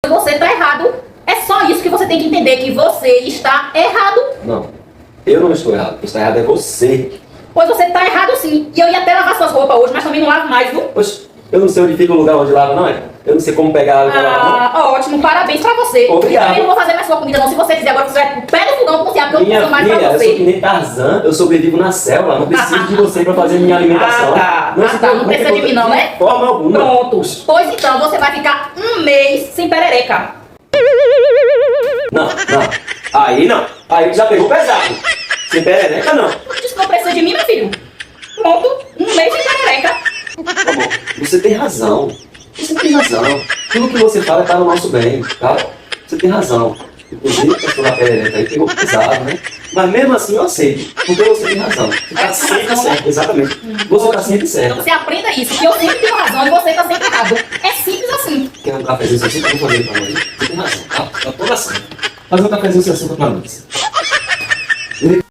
Você está errado. É só isso que você tem que entender, que você está errado. Não, eu não estou errado. Quem está errado é você. Pois você está errado sim. E eu ia até lavar suas roupas hoje, mas também não lavo mais, viu? Poxa, eu não sei onde fica o lugar onde lava, não é? Eu não sei como pegar a água pra lavar, não. Ótimo, parabéns pra você. Obrigado. Eu também não vou fazer mais sua comida não. Se você quiser, agora você vai pro pé do fogão cozinhar, porque eu não Minha consigo mais filha, pra eu sou que você. nem Tarzan, eu sobrevivo na selva, não preciso de você pra fazer minha alimentação. Não precisa de mim não, né? De forma alguma. Pronto. Pois então, você vai ficar um mês sem perereca. Não. Aí não. Aí já pegou pesado. Sem perereca, não. Não disse que não precisa de mim, meu filho. Pronto, um mês sem perereca. Tá bom, você tem razão. Você tem razão. Tudo que você fala tá no nosso bem, tá? Você tem razão. Inclusive, a questão da perereca aí pegou pesado, né? Mas mesmo assim eu aceito, porque você tem razão. Você tá sempre certo, exatamente. Você tá sempre Então certo. você aprenda isso, que eu sempre tenho razão e você tá sempre errado. É simples assim. Quer um cafezinho assim? Eu vou fazer pra nós. Você tem razão, tá? Tá toda certa. Fazer um cafezinho assim pra nós.